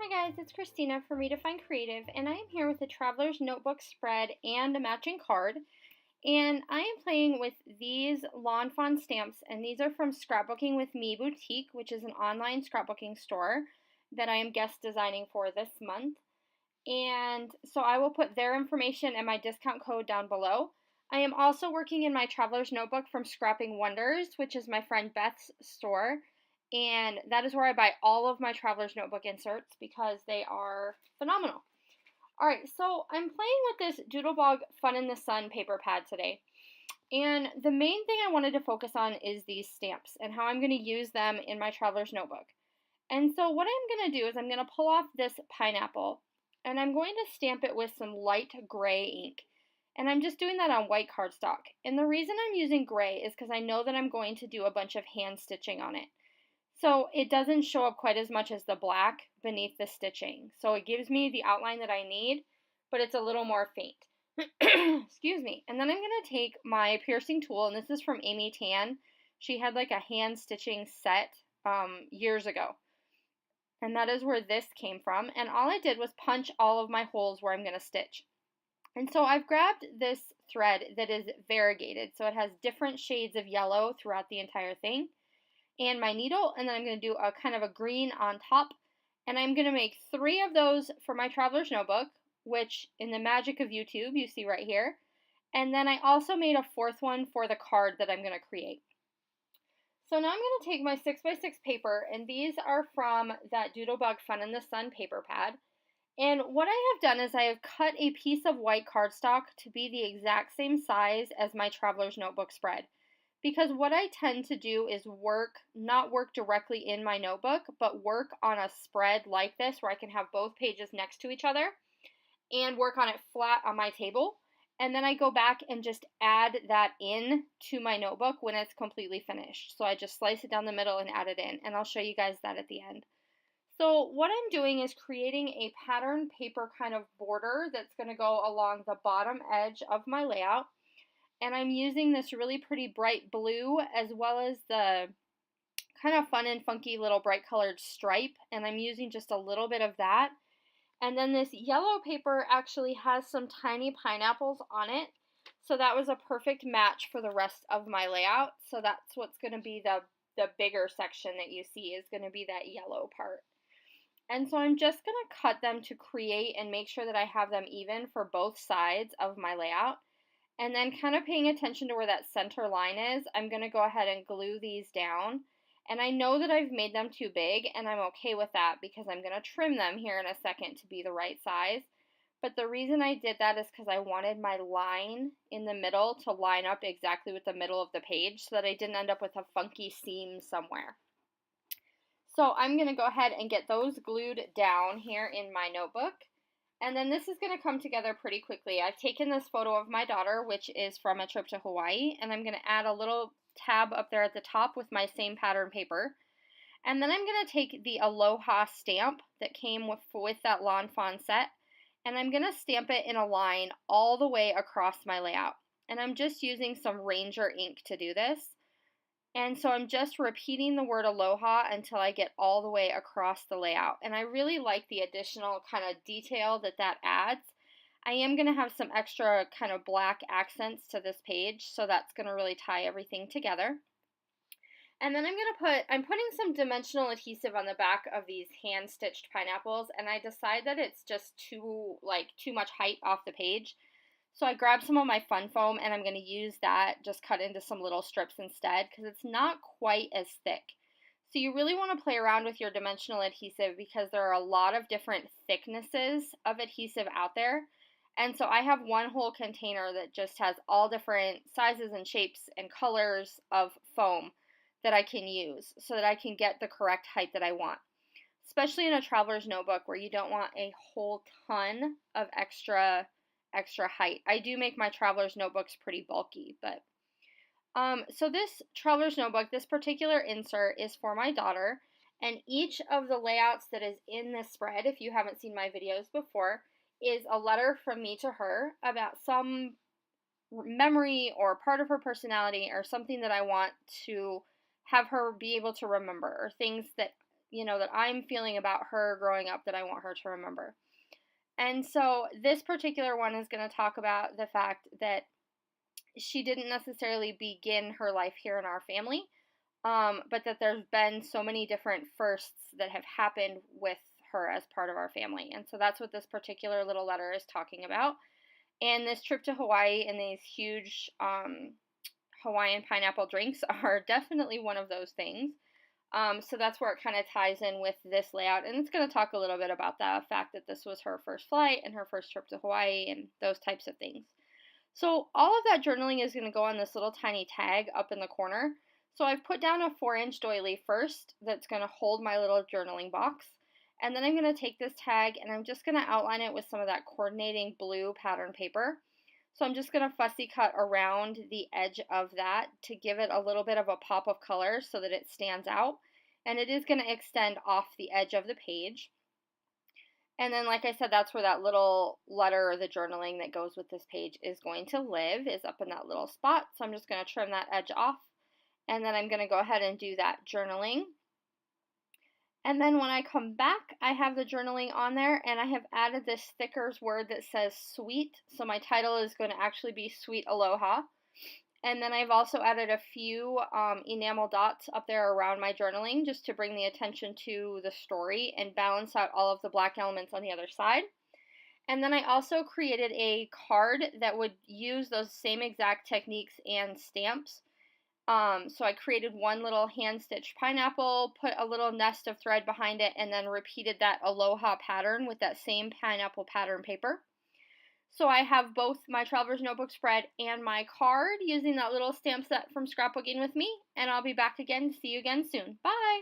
Hi guys, it's Christina from Redefine Creative, and I am here with a Traveler's Notebook spread and a matching card. And I am playing with these Lawn Fawn stamps, and these are from Scrapbooking with Me Boutique, which is an online scrapbooking store that I am guest designing for this month. And so I will put their information and my discount code down below. I am also working in my Traveler's Notebook from Scrapping Wonders, which is my friend Beth's store. And that is where I buy all of my Traveler's Notebook inserts because they are phenomenal. Alright, so I'm playing with this Doodlebug Fun in the Sun paper pad today. And the main thing I wanted to focus on is these stamps and how I'm going to use them in my Traveler's Notebook. And so what I'm going to do is I'm going to pull off this pineapple and I'm going to stamp it with some light gray ink. And I'm just doing that on white cardstock. And the reason I'm using gray is because I know that I'm going to do a bunch of hand stitching on it. So it doesn't show up quite as much as the black beneath the stitching. So it gives me the outline that I need, but it's a little more faint. Excuse me. And then I'm going to take my piercing tool, and this is from Amy Tan. She had like a hand stitching set years ago. And that is where this came from. And all I did was punch all of my holes where I'm going to stitch. And so I've grabbed this thread that is variegated. So it has different shades of yellow throughout the entire thing. And my needle, and then I'm going to do a kind of a green on top, and I'm going to make 3 of those for my Traveler's Notebook, which in the magic of YouTube you see right here, and then I also made a 4th one for the card that I'm going to create. So now I'm going to take my 6x6 paper, and these are from that Doodlebug Fun in the Sun paper pad, and what I have done is I have cut a piece of white cardstock to be the exact same size as my Traveler's Notebook spread. Because what I tend to do is not work directly in my notebook, but work on a spread like this where I can have both pages next to each other and work on it flat on my table. And then I go back and just add that in to my notebook when it's completely finished. So I just slice it down the middle and add it in, and I'll show you guys that at the end. So what I'm doing is creating a pattern paper kind of border that's going to go along the bottom edge of my layout. And I'm using this really pretty bright blue as well as the kind of fun and funky little bright colored stripe. And I'm using just a little bit of that. And then this yellow paper actually has some tiny pineapples on it. So that was a perfect match for the rest of my layout. So that's what's going to be the bigger section that you see is going to be that yellow part. And so I'm just going to cut them to create and make sure that I have them even for both sides of my layout. And then kind of paying attention to where that center line is, I'm going to go ahead and glue these down. And I know that I've made them too big, and I'm okay with that because I'm going to trim them here in a second to be the right size. But the reason I did that is because I wanted my line in the middle to line up exactly with the middle of the page so that I didn't end up with a funky seam somewhere. So I'm going to go ahead and get those glued down here in my notebook. And then this is going to come together pretty quickly. I've taken this photo of my daughter, which is from a trip to Hawaii, and I'm going to add a little tab up there at the top with my same pattern paper. And then I'm going to take the Aloha stamp that came with that Lawn Fawn set, and I'm going to stamp it in a line all the way across my layout. And I'm just using some Ranger ink to do this. And so I'm just repeating the word aloha until I get all the way across the layout. And I really like the additional kind of detail that adds. I am going to have some extra kind of black accents to this page, so that's going to really tie everything together. And then I'm putting some dimensional adhesive on the back of these hand-stitched pineapples, and I decide that it's just too much height off the page. So I grabbed some of my fun foam and I'm going to use that, just cut into some little strips instead because it's not quite as thick. So you really want to play around with your dimensional adhesive because there are a lot of different thicknesses of adhesive out there. And so I have one whole container that just has all different sizes and shapes and colors of foam that I can use so that I can get the correct height that I want. Especially in a traveler's notebook where you don't want a whole ton of extra height. I do make my traveler's notebooks pretty bulky, but so this traveler's notebook, this particular insert is for my daughter, and each of the layouts that is in this spread, if you haven't seen my videos before, is a letter from me to her about some memory or part of her personality or something that I want to have her be able to remember, or things that that I'm feeling about her growing up that I want her to remember. And so this particular one is going to talk about the fact that she didn't necessarily begin her life here in our family, but that there's been so many different firsts that have happened with her as part of our family. And so that's what this particular little letter is talking about. And this trip to Hawaii and these huge Hawaiian pineapple drinks are definitely one of those things. So that's where it kind of ties in with this layout. And it's going to talk a little bit about the fact that this was her first flight and her first trip to Hawaii and those types of things. So all of that journaling is going to go on this little tiny tag up in the corner. So I've put down a 4-inch doily first that's going to hold my little journaling box. And then I'm going to take this tag and I'm just going to outline it with some of that coordinating blue pattern paper. So I'm just going to fussy cut around the edge of that to give it a little bit of a pop of color so that it stands out. And it is going to extend off the edge of the page. And then, like I said, that's where that little letter or the journaling that goes with this page is going to live, is up in that little spot. So I'm just going to trim that edge off. And then I'm going to go ahead and do that journaling. And then when I come back, I have the journaling on there, and I have added this stickers word that says sweet. So my title is going to actually be Sweet Aloha. And then I've also added a few enamel dots up there around my journaling just to bring the attention to the story and balance out all of the black elements on the other side. And then I also created a card that would use those same exact techniques and stamps. So I created one little hand-stitched pineapple, put a little nest of thread behind it, and then repeated that Aloha pattern with that same pineapple pattern paper. So I have both my Traveler's Notebook spread and my card using that little stamp set from Scrapbooking with me, and I'll be back again to see you again soon. Bye!